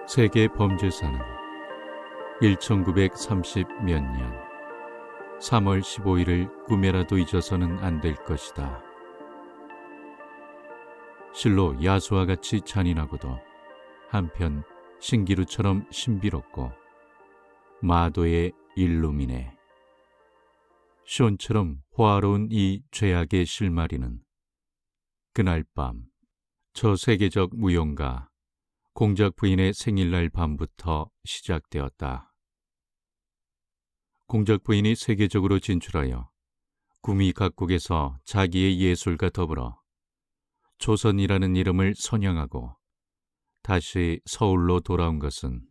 세계 범죄사는 1930 몇 년 3월 15일을 꿈에라도 잊어서는 안 될 것이다. 실로 야수와 같이 잔인하고도 한편 신기루처럼 신비롭고 마도의 일루미네. 숀처럼 호화로운 이 죄악의 실마리는 그날 밤 저 세계적 무용가 공작 부인의 생일날 밤부터 시작되었다. 공작 부인이 세계적으로 진출하여 구미 각국에서 자기의 예술과 더불어 조선이라는 이름을 선양하고 다시 서울로 돌아온 것은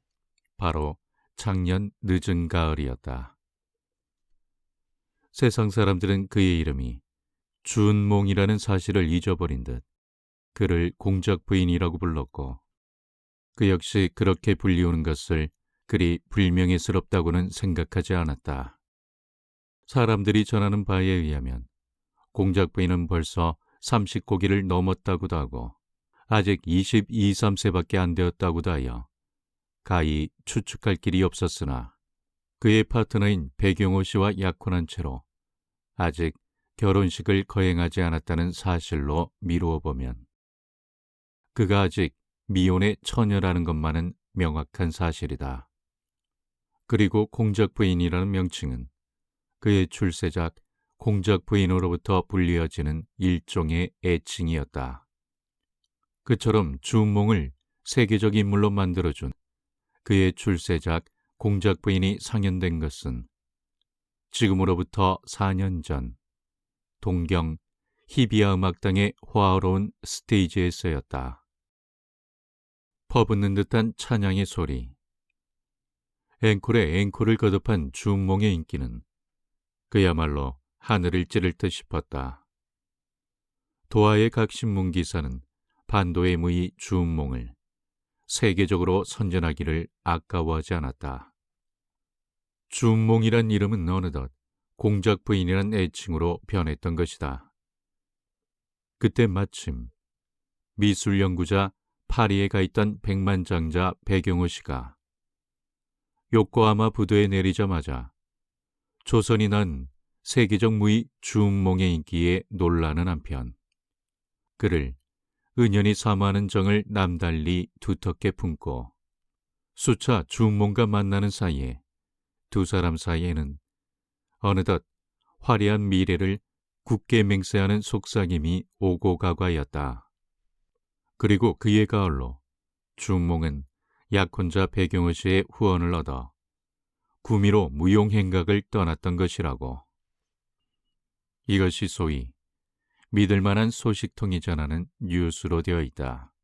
바로 작년 늦은 가을이었다. 세상 사람들은 그의 이름이 준몽이라는 사실을 잊어버린 듯 그를 공작 부인이라고 불렀고, 그 역시 그렇게 불리우는 것을 그리 불명예스럽다고는 생각하지 않았다. 사람들이 전하는 바에 의하면 공작 부인은 벌써 30고기를 넘었다고도 하고 아직 22, 3세밖에 안 되었다고도 하여 가히 추측할 길이 없었으나, 그의 파트너인 백용호 씨와 약혼한 채로 아직 결혼식을 거행하지 않았다는 사실로 미루어 보면 그가 아직 미혼의 처녀라는 것만은 명확한 사실이다. 그리고 공작 부인이라는 명칭은 그의 출세작 공작 부인으로부터 불리어지는 일종의 애칭이었다. 그처럼 준몽을 세계적 인물로 만들어준 그의 출세작 공작 부인이 상연된 것은 지금으로부터 4년 전 동경 희비야 음악당의 호화로운 스테이지에서였다. 퍼붓는 듯한 찬양의 소리, 앵콜에 앵콜을 거듭한 준몽의 인기는 그야말로 하늘을 찌를 듯 싶었다. 도하의 각 신문 기사는 반도의 무의 준몽을 세계적으로 선전하기를 아까워하지 않았다. 준몽이란 이름은 어느덧 공작 부인이란 애칭으로 변했던 것이다. 그때 마침 미술 연구자 파리에 가 있던 백만장자 백용호 씨가 요코하마 부두에 내리자마자 조선이 난 세계적 무의 준몽의 인기에 놀라는 한편 그를 은연히 사모하는 정을 남달리 두텁게 품고 수차 준몽과 만나는 사이에 두 사람 사이에는 어느덧 화려한 미래를 굳게 맹세하는 속삭임이 오고 가고하였다. 그리고 그의 가을로 준몽은 약혼자 백용호 씨의 후원을 얻어 구미로 무용행각을 떠났던 것이라고. 이것이 소위 믿을만한 소식통이 전하는 뉴스로 되어 있다.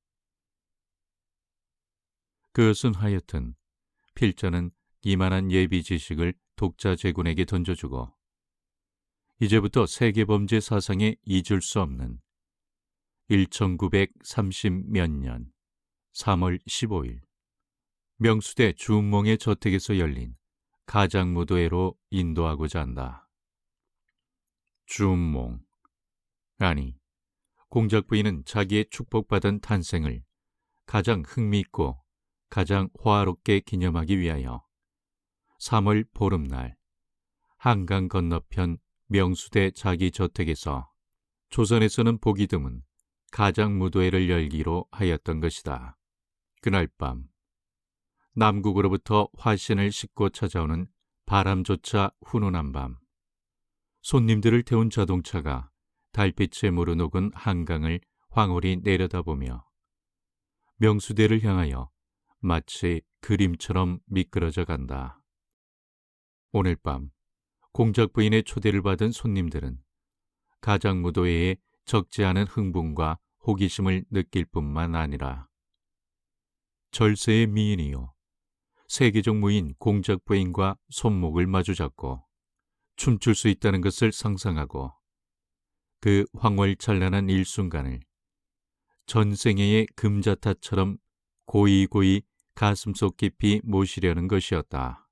그것은 하여튼 필자는 이만한 예비 지식을 독자 제군에게 던져주고 이제부터 세계범죄 사상에 잊을 수 없는 1930 몇 년 3월 15일 명수대 준몽의 저택에서 열린 가장무도회로 인도하고자 한다. 준몽, 아니, 공작 부인은 자기의 축복받은 탄생을 가장 흥미있고 가장 호화롭게 기념하기 위하여 3월 보름날 한강 건너편 명수대 자기 저택에서 조선에서는 보기 드문 가장무도회를 열기로 하였던 것이다. 그날 밤 남국으로부터 화신을 싣고 찾아오는 바람조차 훈훈한 밤, 손님들을 태운 자동차가 달빛에 무르녹은 한강을 황홀히 내려다보며 명수대를 향하여 마치 그림처럼 미끄러져 간다. 오늘 밤 공작 부인의 초대를 받은 손님들은 가장무도회에 적지 않은 흥분과 호기심을 느낄 뿐만 아니라 절세의 미인이요 세계적 무인 공작 부인과 손목을 마주잡고 춤출 수 있다는 것을 상상하고 그 황홀찬란한 일순간을 전생애의 금자타처럼 고이고이 가슴속 깊이 모시려는 것이었다.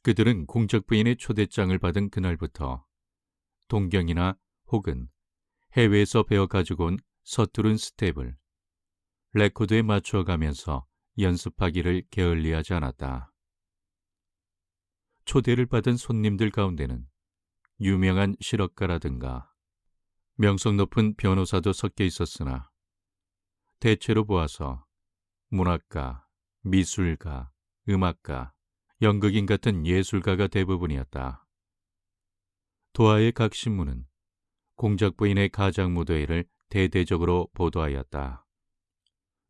그들은 공작 부인의 초대장을 받은 그날부터 동경이나 혹은 해외에서 배워 가지고 온 서투른 스텝을 레코드에 맞추어 가면서 연습하기를 게을리하지 않았다. 초대를 받은 손님들 가운데는 유명한 실업가라든가 명성 높은 변호사도 섞여 있었으나 대체로 보아서 문학가, 미술가, 음악가, 연극인 같은 예술가가 대부분이었다. 도하의 각 신문은 공작 부인의 가장 무도회를 대대적으로 보도하였다.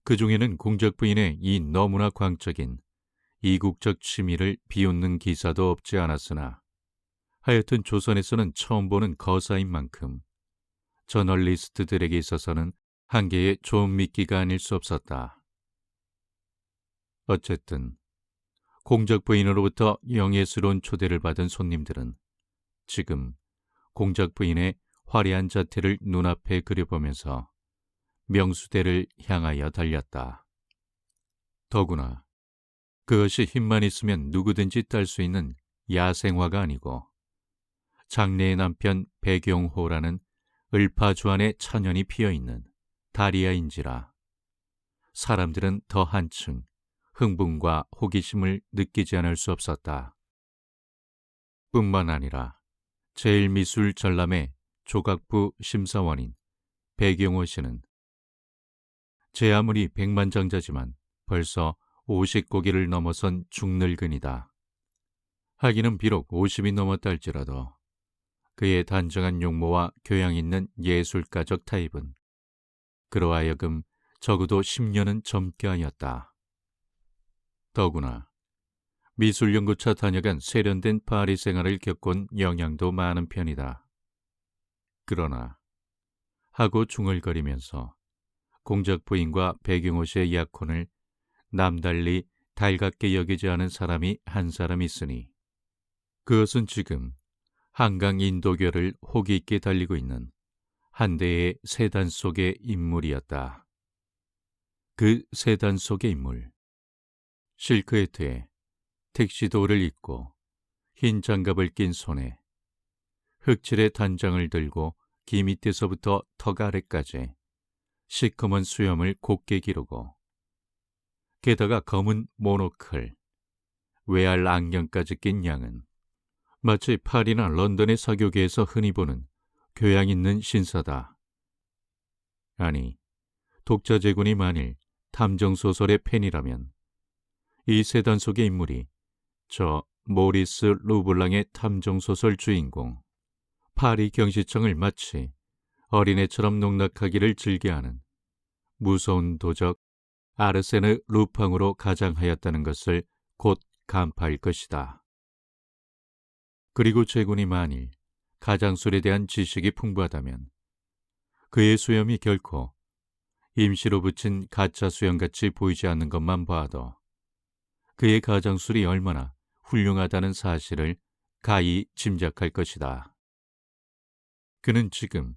그 중에는 공작 부인의 이 너무나 광적인 이국적 취미를 비웃는 기사도 없지 않았으나 하여튼 조선에서는 처음 보는 거사인 만큼 저널리스트들에게 있어서는 한계의 좀 미끼가 아닐 수 없었다. 어쨌든 공작 부인으로부터 영예스러운 초대를 받은 손님들은 지금 공작 부인의 화려한 자태를 눈앞에 그려보면서 명수대를 향하여 달렸다. 더구나 그것이 힘만 있으면 누구든지 딸 수 있는 야생화가 아니고 장래의 남편 백용호라는 을파주안의 천연이 피어있는 다리아인지라 사람들은 더 한층 흥분과 호기심을 느끼지 않을 수 없었다. 뿐만 아니라 제일미술 전람회 조각부 심사원인 백용호 씨는 제 아무리 백만장자지만 벌써 50고기를 넘어선 중늙은이다. 하기는 비록 50이 넘었다 할지라도 그의 단정한 용모와 교양 있는 예술가적 타입은 그로 하여금 적어도 10년은 젊게 하였다. 더구나 미술연구차 다녀간 세련된 파리 생활을 겪은 영향도 많은 편이다. 그러나 하고 중얼거리면서 공작 부인과 백용호 씨의 약혼을 남달리 달갑게 여기지 않은 사람이 한 사람 있으니 그것은 지금 한강 인도교를 호기 있게 달리고 있는 한 대의 세단 속의 인물이었다. 그 세단 속의 인물, 실크 해트에 택시도를 입고 흰 장갑을 낀 손에 흑칠의 단장을 들고 귀 밑에서부터 턱 아래까지 시커먼 수염을 곱게 기르고 게다가 검은 모노클, 외알 안경까지 낀 양은 마치 파리나 런던의 사교계에서 흔히 보는 교양 있는 신사다. 아니, 독자제군이 만일 탐정소설의 팬이라면 이 세단 속의 인물이 저 모리스 루블랑의 탐정소설 주인공 파리 경시청을 마치 어린애처럼 농락하기를 즐겨하는 무서운 도적 아르세느 루팡으로 가장하였다는 것을 곧 간파할 것이다. 그리고 제군이 만일 가장술에 대한 지식이 풍부하다면 그의 수염이 결코 임시로 붙인 가짜 수염같이 보이지 않는 것만 봐도 그의 가장술이 얼마나 훌륭하다는 사실을 가히 짐작할 것이다. 그는 지금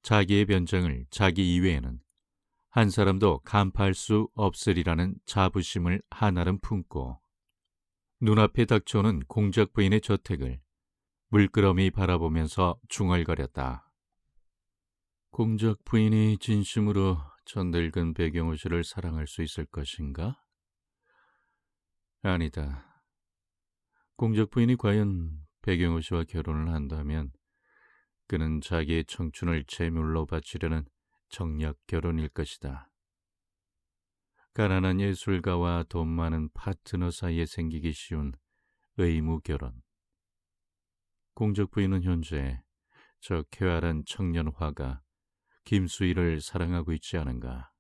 자기의 변장을 자기 이외에는 한 사람도 간파할 수 없으리라는 자부심을 한아름 품고 눈앞에 닥쳐오는 공작 부인의 저택을 물끄러미 바라보면서 중얼거렸다. 공작 부인이 진심으로 저 늙은 백용호 씨를 사랑할 수 있을 것인가? 아니다. 공작 부인이 과연 백용호 씨와 결혼을 한다면 그는 자기의 청춘을 제물로 바치려는 정략 결혼일 것이다. 가난한 예술가와 돈 많은 파트너 사이에 생기기 쉬운 의무 결혼. 공작 부인은 현재 저 쾌활한 청년 화가 김수희를 사랑하고 있지 않은가.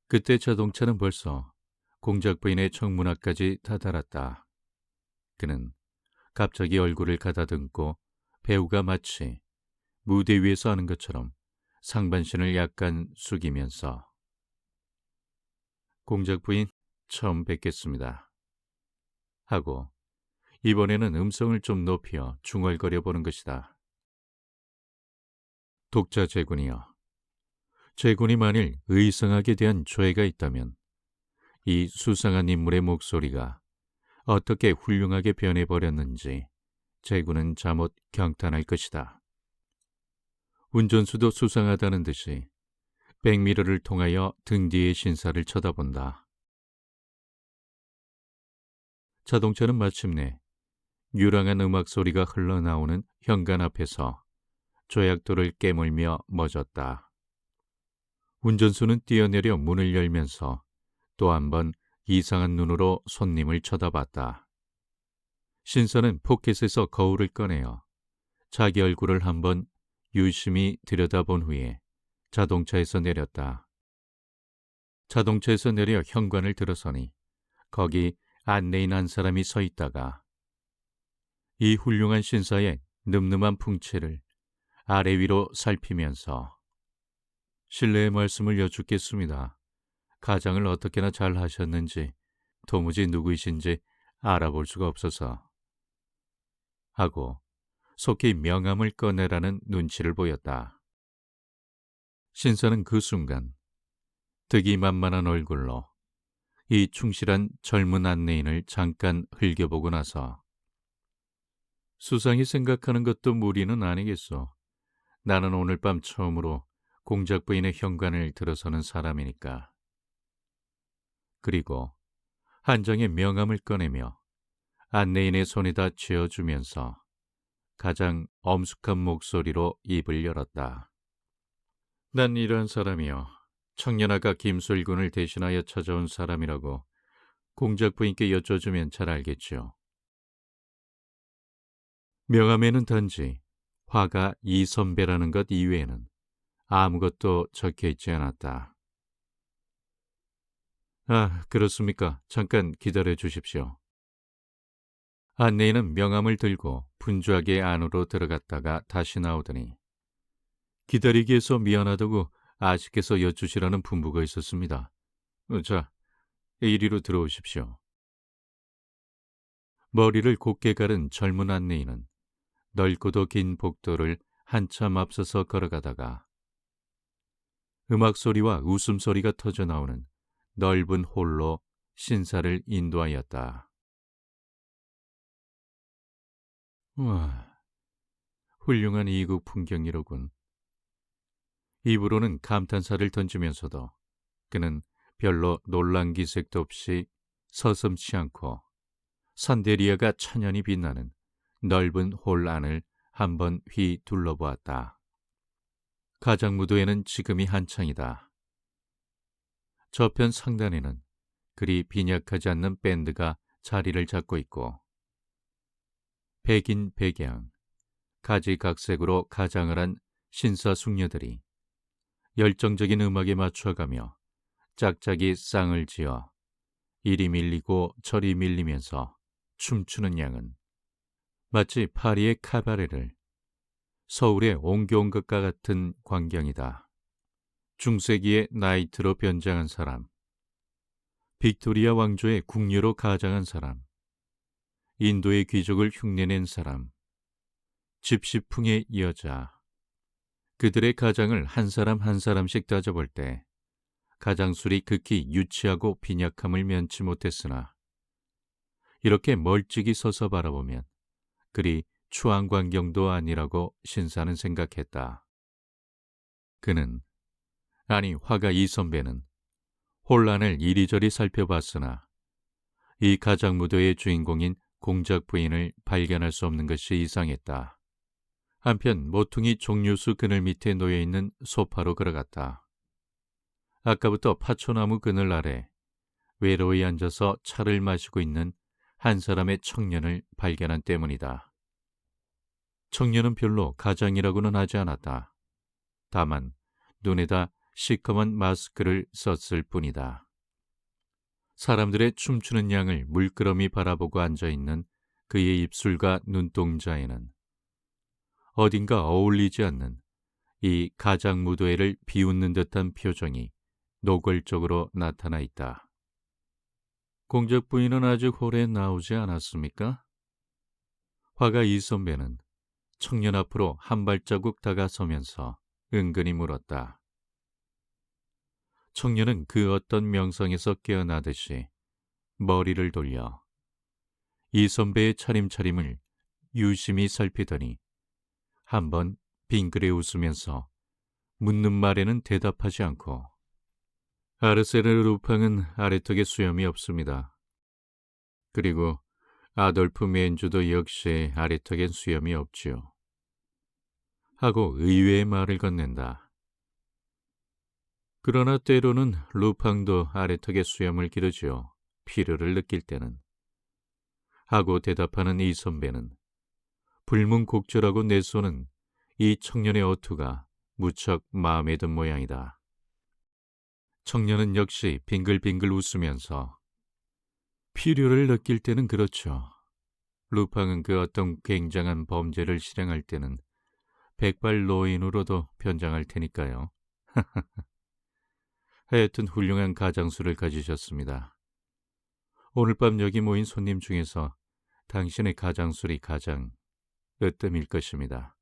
그때 자동차는 벌써 공작 부인의 청문 앞까지 다다랐다. 그는 갑자기 얼굴을 가다듬고 배우가 마치 무대 위에서 하는 것처럼 상반신을 약간 숙이면서 공작 부인 처음 뵙겠습니다 하고 이번에는 음성을 좀 높여 중얼거려 보는 것이다. 독자 제군이여, 제군이 만일 의성학에 대한 조예가 있다면 이 수상한 인물의 목소리가 어떻게 훌륭하게 변해버렸는지 제군은 잠옷 경탄할 것이다. 운전수도 수상하다는 듯이 백미러를 통하여 등 뒤의 신사를 쳐다본다. 자동차는 마침내 유랑한 음악 소리가 흘러나오는 현관 앞에서 조약돌을 깨물며 멎었다. 운전수는 뛰어내려 문을 열면서 또 한 번 이상한 눈으로 손님을 쳐다봤다. 신사는 포켓에서 거울을 꺼내어 자기 얼굴을 한번 유심히 들여다본 후에 자동차에서 내렸다. 자동차에서 내려 현관을 들어서니 거기 안내인 한 사람이 서 있다가 이 훌륭한 신사의 늠름한 풍채를 아래 위로 살피면서 실례의 말씀을 여쭙겠습니다. 가장을 어떻게나 잘 하셨는지 도무지 누구이신지 알아볼 수가 없어서 하고 속히 명함을 꺼내라는 눈치를 보였다. 신사는 그 순간 득이만만한 얼굴로 이 충실한 젊은 안내인을 잠깐 흘겨보고 나서 수상히 생각하는 것도 무리는 아니겠소. 나는 오늘 밤 처음으로 공작 부인의 현관을 들어서는 사람이니까. 그리고 한 장의 명함을 꺼내며 안내인의 손에다 쥐어주면서 가장 엄숙한 목소리로 입을 열었다. 난 이러한 사람이요. 청년아가 김술군을 대신하여 찾아온 사람이라고 공작 부인께 여쭤주면 잘 알겠죠. 명함에는 단지 화가 이선배라는 것 이외에는 아무것도 적혀 있지 않았다. 아, 그렇습니까? 잠깐 기다려 주십시오. 안내인은 명함을 들고 분주하게 안으로 들어갔다가 다시 나오더니 기다리게 해서 미안하다고 아씨께서 여쭈시라는 분부가 있었습니다. 자, 이리로 들어오십시오. 머리를 곧게 가른 젊은 안내인은 넓고도 긴 복도를 한참 앞서서 걸어가다가 음악 소리와 웃음소리가 터져 나오는 넓은 홀로 신사를 인도하였다. 와, 훌륭한 이국 풍경이로군. 입으로는 감탄사를 던지면서도 그는 별로 놀란 기색도 없이 서슴지 않고 산데리아가 찬연히 빛나는 넓은 홀 안을 한번 휘 둘러보았다. 가장무도에는 지금이 한창이다. 저편 상단에는 그리 빈약하지 않는 밴드가 자리를 잡고 있고 백인 백양, 가지각색으로 가장을 한 신사숙녀들이 열정적인 음악에 맞춰가며 짝짝이 쌍을 지어 이리 밀리고 저리 밀리면서 춤추는 양은 마치 파리의 카바레를 서울에 옮겨온 것과 같은 광경이다. 중세기의 나이트로 변장한 사람, 빅토리아 왕조의 궁녀로 가장한 사람, 인도의 귀족을 흉내낸 사람, 집시풍의 여자, 그들의 가장을 한 사람 한 사람씩 따져볼 때 가장술이 극히 유치하고 빈약함을 면치 못했으나 이렇게 멀찍이 서서 바라보면 그리 추한 광경도 아니라고 신사는 생각했다. 그는, 아니 화가 이 선배는 혼란을 이리저리 살펴봤으나 이 가장무도의 주인공인 공작 부인을 발견할 수 없는 것이 이상했다. 한편 모퉁이 종류수 그늘 밑에 놓여있는 소파로 걸어갔다. 아까부터 파초나무 그늘 아래 외로이 앉아서 차를 마시고 있는 한 사람의 청년을 발견한 때문이다. 청년은 별로 가장이라고는 하지 않았다. 다만 눈에다 시커먼 마스크를 썼을 뿐이다. 사람들의 춤추는 양을 물끄러미 바라보고 앉아있는 그의 입술과 눈동자에는 어딘가 어울리지 않는 이 가장무도회를 비웃는 듯한 표정이 노골적으로 나타나 있다. 공작 부인은 아직 홀에 나오지 않았습니까? 화가 이 선배는 청년 앞으로 한 발자국 다가서면서 은근히 물었다. 청년은 그 어떤 명성에서 깨어나듯이 머리를 돌려 이 선배의 차림차림을 유심히 살피더니 한번 빙그레 웃으면서 묻는 말에는 대답하지 않고 아르세르 루팡은 아래턱에 수염이 없습니다. 그리고 아돌프 맨주도 역시 아래턱엔 수염이 없지요. 하고 의외의 말을 건넨다. 그러나 때로는 루팡도 아래턱에 수염을 기르지요. 필요를 느낄 때는. 하고 대답하는 이 선배는 불문곡절하고 내쏘는 이 청년의 어투가 무척 마음에 든 모양이다. 청년은 역시 빙글빙글 웃으면서 필요를 느낄 때는 그렇죠. 루팡은 그 어떤 굉장한 범죄를 실행할 때는 백발 노인으로도 변장할 테니까요. 하여튼 훌륭한 가장수를 가지셨습니다. 오늘 밤 여기 모인 손님 중에서 당신의 가장술이 가장 으뜸일 것입니다.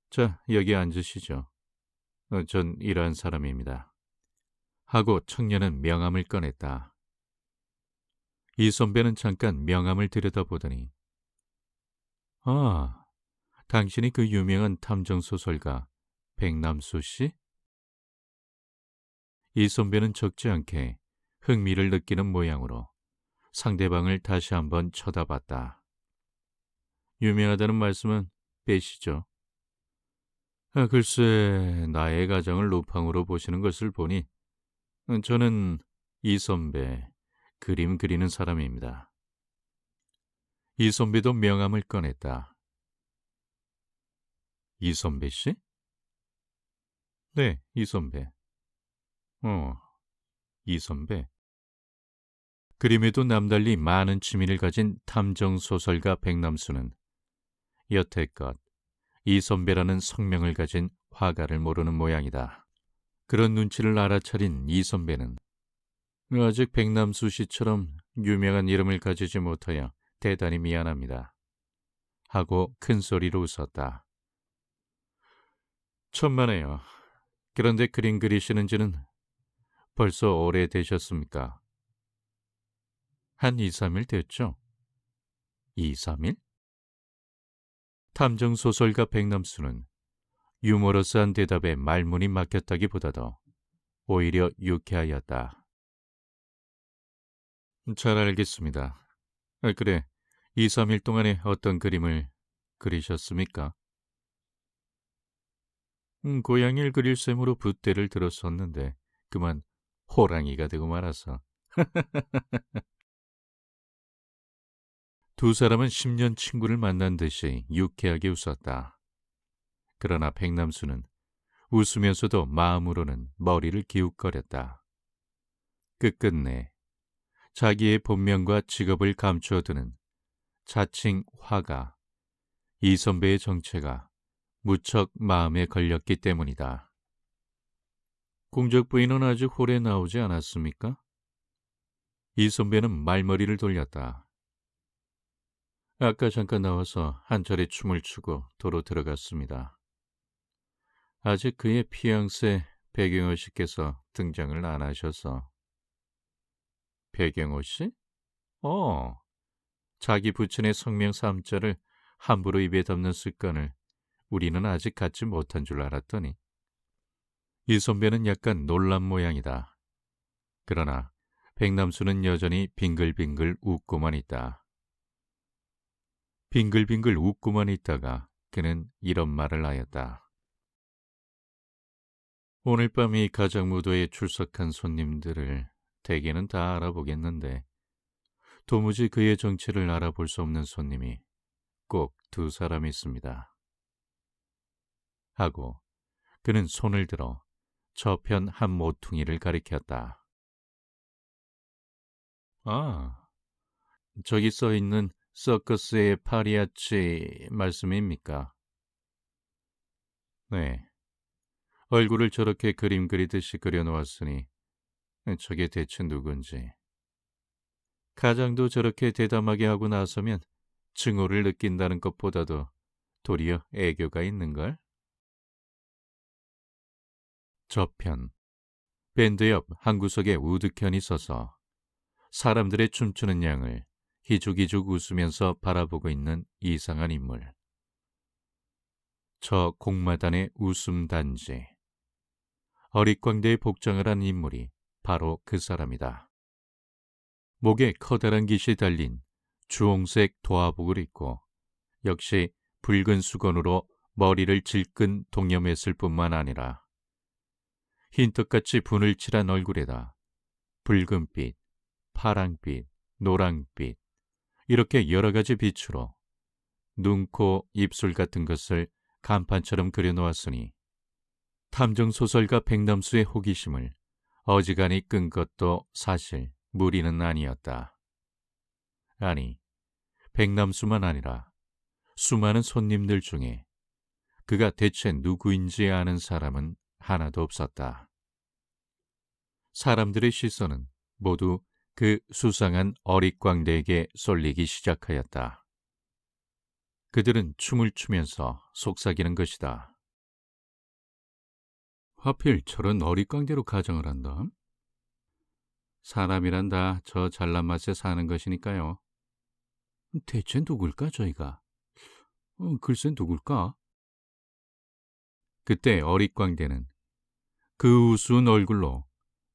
자, 여기 앉으시죠. 전 이러한 사람입니다. 하고 청년은 명함을 꺼냈다. 이 선배는 잠깐 명함을 들여다보더니 아, 당신이 그 유명한 탐정소설가 백남수 씨? 이 선배는 적지 않게 흥미를 느끼는 모양으로 상대방을 다시 한번 쳐다봤다. 유명하다는 말씀은 빼시죠. 글쎄, 나의 가정을 루팡으로 보시는 것을 보니 저는 이 선배 그림 그리는 사람입니다. 이 선배도 명함을 꺼냈다. 이 선배 씨? 네, 이 선배. 이 선배. 그림에도 남달리 많은 취미를 가진 탐정소설가 백남수는 여태껏 이 선배라는 성명을 가진 화가를 모르는 모양이다. 그런 눈치를 알아차린 이 선배는 아직 백남수 씨처럼 유명한 이름을 가지지 못하여 대단히 미안합니다. 하고 큰 소리로 웃었다. 천만에요. 그런데 그림 그리시는 지는 벌써 오래되셨습니까? 한 2, 3일 됐죠? 2, 3일? 탐정소설가 백남수는 유머러스한 대답에 말문이 막혔다기보다도 오히려 유쾌하였다. 잘 알겠습니다. 그래, 2, 3일 동안에 어떤 그림을 그리셨습니까? 고양이를 그릴 셈으로 붓대를 들었었는데 그만 호랑이가 되고 말아서. 두 사람은 10년 친구를 만난 듯이 유쾌하게 웃었다. 그러나 백남수는 웃으면서도 마음으로는 머리를 기웃거렸다. 끝끝내 자기의 본명과 직업을 감추어두는 자칭 화가 이 선배의 정체가 무척 마음에 걸렸기 때문이다. 공적 부인은 아직 홀에 나오지 않았습니까? 이 선배는 말머리를 돌렸다. 아까 잠깐 나와서 한 차례 춤을 추고 도로 들어갔습니다. 아직 그의 피앙세 백영호 씨께서 등장을 안 하셔서. 백영호 씨? 자기 부친의 성명 3자를 함부로 입에 담는 습관을 우리는 아직 갖지 못한 줄 알았더니. 이 선배는 약간 놀란 모양이다. 그러나 백남수는 여전히 빙글빙글 웃고만 있다. 빙글빙글 웃고만 있다가 그는 이런 말을 하였다. 오늘 밤 이 가장무도에 출석한 손님들을 대개는 다 알아보겠는데 도무지 그의 정체를 알아볼 수 없는 손님이 꼭 2사람 있습니다. 하고 그는 손을 들어 저편 한 모퉁이를 가리켰다. 아, 저기 써 있는 서커스의 파리아치 말씀입니까? 네. 얼굴을 저렇게 그림 그리듯이 그려놓았으니 저게 대체 누군지. 가장도 저렇게 대담하게 하고 나서면 증오를 느낀다는 것보다도 도리어 애교가 있는걸? 저편 밴드 옆 한 구석에 우드현이 서서 사람들의 춤추는 양을 희죽희죽 웃으면서 바라보고 있는 이상한 인물. 저 공마단의 웃음 단지. 어릿광대에 복장을 한 인물이 바로 그 사람이다. 목에 커다란 깃이 달린 주홍색 도화복을 입고 역시 붉은 수건으로 머리를 질끈 동여맸을 뿐만 아니라 흰떡같이 분을 칠한 얼굴에다 붉은빛, 파랑빛, 노랑빛 이렇게 여러 가지 빛으로 눈, 코, 입술 같은 것을 간판처럼 그려놓았으니 탐정소설가 백남수의 호기심을 어지간히 끈 것도 사실 무리는 아니었다. 아니, 백남수만 아니라 수많은 손님들 중에 그가 대체 누구인지 아는 사람은 하나도 없었다. 사람들의 시선은 모두 그 수상한 어릿광대에게 쏠리기 시작하였다. 그들은 춤을 추면서 속삭이는 것이다. 하필 저런 어릿광대로 가정을 한다. 사람이란 다 저 잘난 맛에 사는 것이니까요. 대체 누굴까 저희가? 글쎄 누굴까? 그때 어릿광대는 그 우스운 얼굴로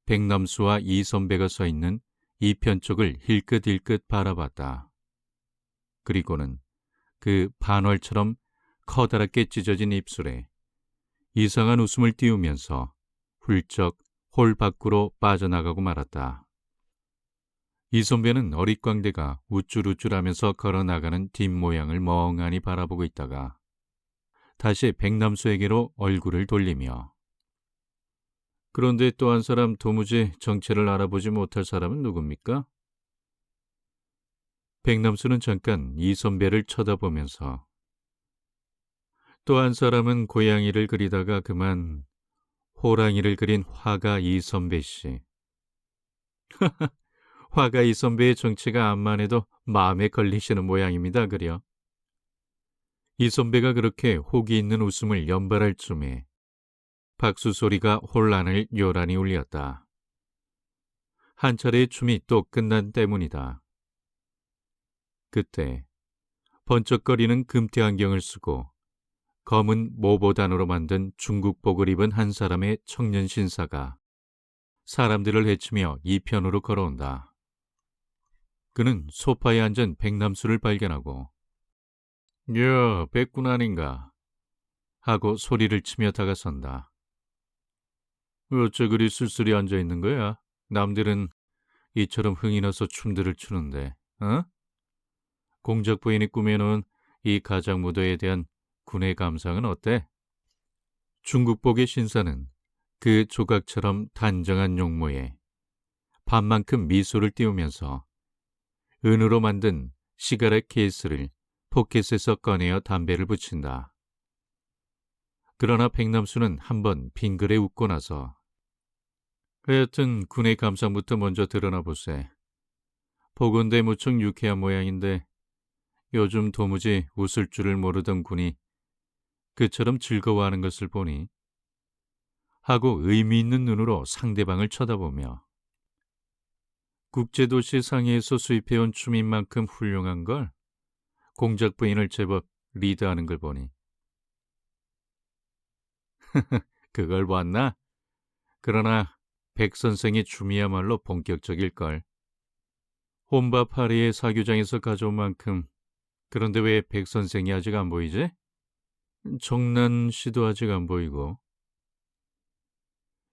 백남수와 이 선배가 서 있는 이편 쪽을 힐끗힐끗 바라봤다. 그리고는 그 반월처럼 커다랗게 찢어진 입술에 이상한 웃음을 띄우면서 훌쩍 홀 밖으로 빠져나가고 말았다. 이 선배는 어릿광대가 우쭐우쭐하면서 걸어나가는 뒷모양을 멍하니 바라보고 있다가 다시 백남수에게로 얼굴을 돌리며 그런데 또 한 사람 도무지 정체를 알아보지 못할 사람은 누굽니까? 백남수는 잠깐 이 선배를 쳐다보면서 또 한 사람은 고양이를 그리다가 그만 호랑이를 그린 화가 이 선배 씨. 화가 이 선배의 정체가 암만 해도 마음에 걸리시는 모양입니다. 그려. 이 선배가 그렇게 호기 있는 웃음을 연발할 쯤에 박수 소리가 혼란을 요란히 울렸다. 한 차례의 춤이 또 끝난 때문이다. 그때 번쩍거리는 금태 안경을 쓰고 검은 모보단으로 만든 중국복을 입은 한 사람의 청년 신사가 사람들을 헤치며 이편으로 걸어온다. 그는 소파에 앉은 백남수를 발견하고 야, 백군 아닌가 하고 소리를 치며 다가선다. 어째 그리 쓸쓸히 앉아있는 거야? 남들은 이처럼 흥이 나서 춤들을 추는데, 어? 공작 부인이 꾸며놓은 이 가장무도에 대한 군의 감상은 어때? 중국복의 신사는 그 조각처럼 단정한 용모에 반만큼 미소를 띄우면서 은으로 만든 시가렛 케이스를 포켓에서 꺼내어 담배를 붙인다. 그러나 백남수는 한번 빙그레 웃고 나서 하여튼 군의 감상부터 먼저 드러나 보세. 보건대 무척 유쾌한 모양인데 요즘 도무지 웃을 줄을 모르던 군이 그처럼 즐거워하는 것을 보니 하고 의미 있는 눈으로 상대방을 쳐다보며 국제도시 상해에서 수입해온 춤인 만큼 훌륭한 걸 공작 부인을 제법 리드하는 걸 보니 그걸 봤나? 그러나 백 선생의 춤이야말로 본격적일걸. 혼바 파리의 사교장에서 가져온 만큼. 그런데 왜 백 선생이 아직 안 보이지? 정난 씨도 아직 안 보이고.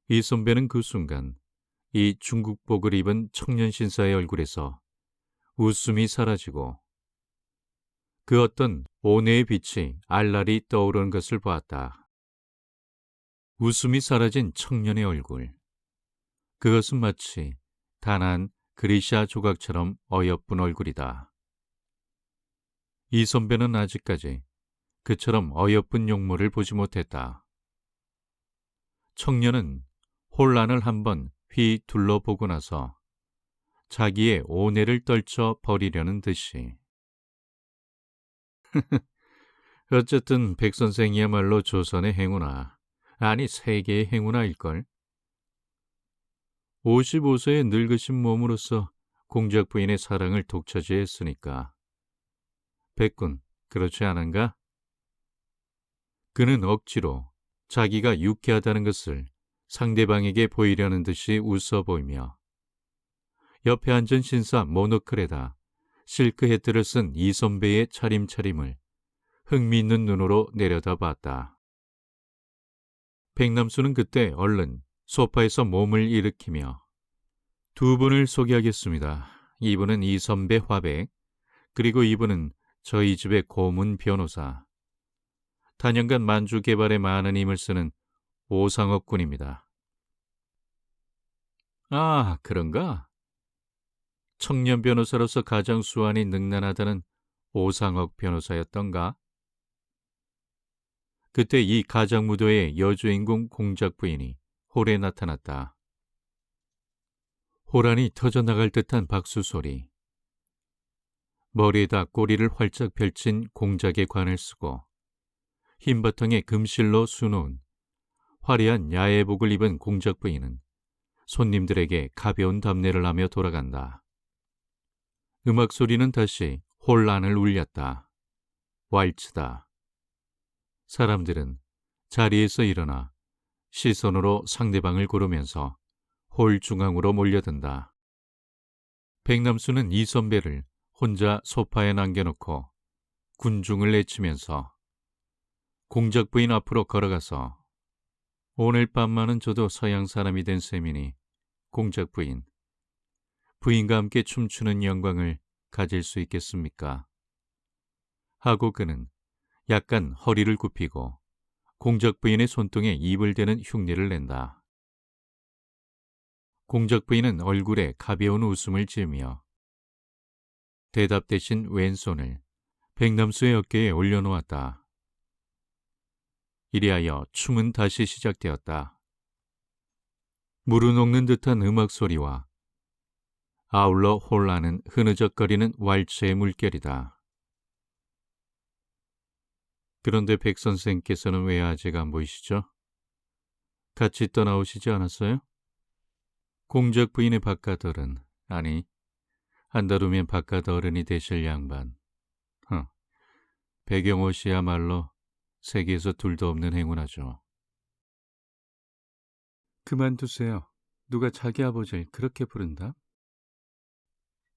이 선배는 그 순간 이 중국복을 입은 청년 신사의 얼굴에서 웃음이 사라지고 그 어떤 온해의 빛이 알랄이 떠오르는 것을 보았다. 웃음이 사라진 청년의 얼굴. 그것은 마치 단한 그리샤 조각처럼 어여쁜 얼굴이다. 이 선배는 아직까지 그처럼 어여쁜 용모를 보지 못했다. 청년은 혼란을 한번 휘 둘러보고 나서 자기의 온해를 떨쳐 버리려는 듯이 어쨌든 백 선생이야말로 조선의 행운아, 아니 세계의 행운아일걸. 55세의 늙으신 몸으로서 공작 부인의 사랑을 독차지했으니까. 백군, 그렇지 않은가? 그는 억지로 자기가 유쾌하다는 것을 상대방에게 보이려는 듯이 웃어 보이며 옆에 앉은 신사 모노클에다 실크 해트를 쓴 이 선배의 차림차림을 흥미있는 눈으로 내려다봤다. 백남수는 그때 얼른 소파에서 몸을 일으키며 두 분을 소개하겠습니다. 이분은 이 선배 화백, 그리고 이분은 저희 집의 고문 변호사. 단연간 만주 개발에 많은 힘을 쓰는 오상업 군입니다. 아, 그런가? 청년 변호사로서 가장 수완이 능란하다는 오상업 변호사였던가? 그때 이 가장무도의 여주인공 공작 부인이 홀에 나타났다. 호란이 터져나갈 듯한 박수 소리. 머리에다 꼬리를 활짝 펼친 공작의 관을 쓰고 흰바탕에 금실로 수놓은 화려한 야외복을 입은 공작 부인은 손님들에게 가벼운 답례를 하며 돌아간다. 음악 소리는 다시 홀 안을 울렸다. 왈츠다. 사람들은 자리에서 일어나 시선으로 상대방을 고르면서 홀 중앙으로 몰려든다. 백남수는 이 선배를 혼자 소파에 남겨놓고 군중을 내치면서 공작 부인 앞으로 걸어가서 오늘 밤만은 저도 서양 사람이 된 셈이니 공작 부인, 부인과 함께 춤추는 영광을 가질 수 있겠습니까? 하고 그는 약간 허리를 굽히고 공작 부인의 손등에 입을 대는 흉내를 낸다. 공작 부인은 얼굴에 가벼운 웃음을 지으며 대답 대신 왼손을 백남수의 어깨에 올려놓았다. 이리하여 춤은 다시 시작되었다. 물을 녹는 듯한 음악 소리와 아울러 홀라는 흐느적거리는 왈츠의 물결이다. 그런데 백 선생께서는 왜 아직 안 보이시죠? 같이 떠나오시지 않았어요? 공작 부인의 바깥어른, 아니, 한 달 후면 바깥어른이 되실 양반. 배경호 씨야말로 세계에서 둘도 없는 행운하죠. 그만두세요. 누가 자기 아버지를 그렇게 부른다?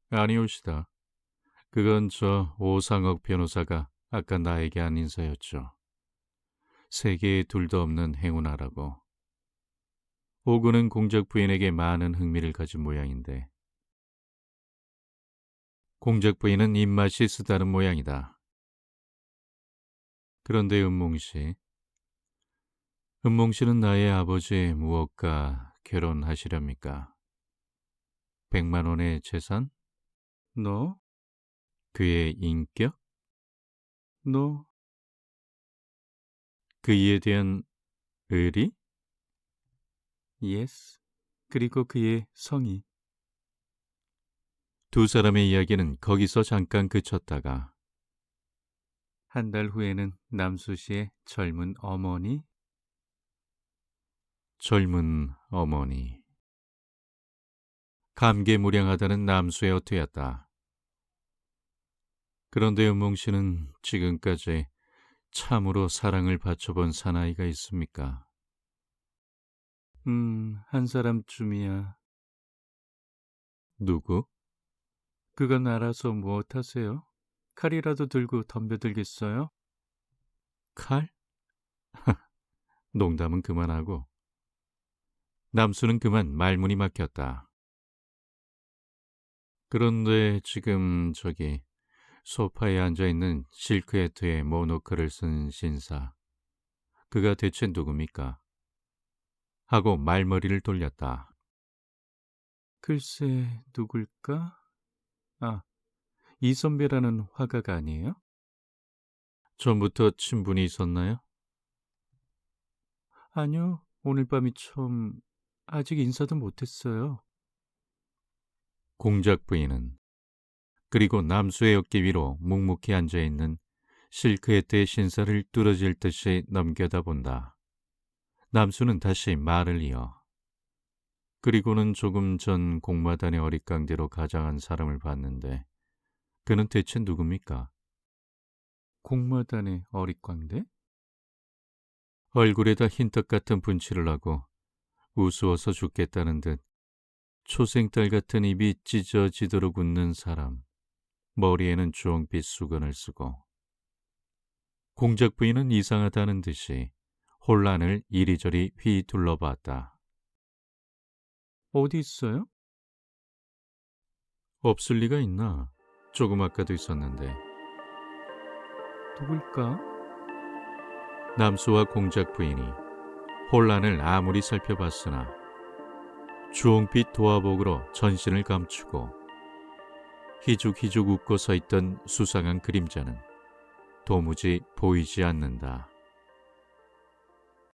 아니올시다. 그건 저 오상억 변호사가 아까 나에게 한 인사였죠. 세계에 둘도 없는 행운아라고. 오구는 공작 부인에게 많은 흥미를 가진 모양인데 공작 부인은 입맛이 쓰다른 모양이다. 그런데 은몽 씨는 나의 아버지 무엇과 결혼하시렵니까? 100만 원의 재산? 너? 그의 인격? 너? 그이에 대한 의리? Yes. 그리고 그의 성이. 두 사람의 이야기는 거기서 잠깐 그쳤다가 한 달 후에는 남수 씨의 젊은 어머니? 젊은 어머니. 감개무량하다는 남수의 어투였다. 그런데 은몽 씨는 지금까지 참으로 사랑을 바쳐본 사나이가 있습니까? 한 사람쯤이야. 누구? 그건 알아서 무엇하세요? 칼이라도 들고 덤벼들겠어요? 칼? 농담은 그만하고. 남수는 그만 말문이 막혔다. 그런데 지금 저기 소파에 앉아있는 실크 해트에 모노클을 쓴 신사, 그가 대체 누굽니까? 하고 말머리를 돌렸다. 글쎄 누굴까? 아, 이선배라는 화가가 아니에요? 전부터 친분이 있었나요? 아니요, 오늘 밤이 처음. 아직 인사도 못했어요. 공작 부인은 그리고 남수의 어깨 위로 묵묵히 앉아있는 실크 해트의 신사를 뚫어질 듯이 넘겨다 본다. 남수는 다시 말을 이어 그리고는 조금 전 공마단의 어릿광대로 가장한 사람을 봤는데 그는 대체 누굽니까? 공마단의 어릿광대? 얼굴에다 흰떡 같은 분칠을 하고 우스워서 죽겠다는 듯 초생딸 같은 입이 찢어지도록 웃는 사람, 머리에는 주홍빛 수건을 쓰고. 공작 부인은 이상하다는 듯이 혼란을 이리저리 휘둘러봤다. 어디 있어요? 없을 리가 있나? 조금 아까도 있었는데. 누굴까? 남수와 공작 부인이 혼란을 아무리 살펴봤으나 주홍빛 도화복으로 전신을 감추고 희죽희죽 웃고 서 있던 수상한 그림자는 도무지 보이지 않는다.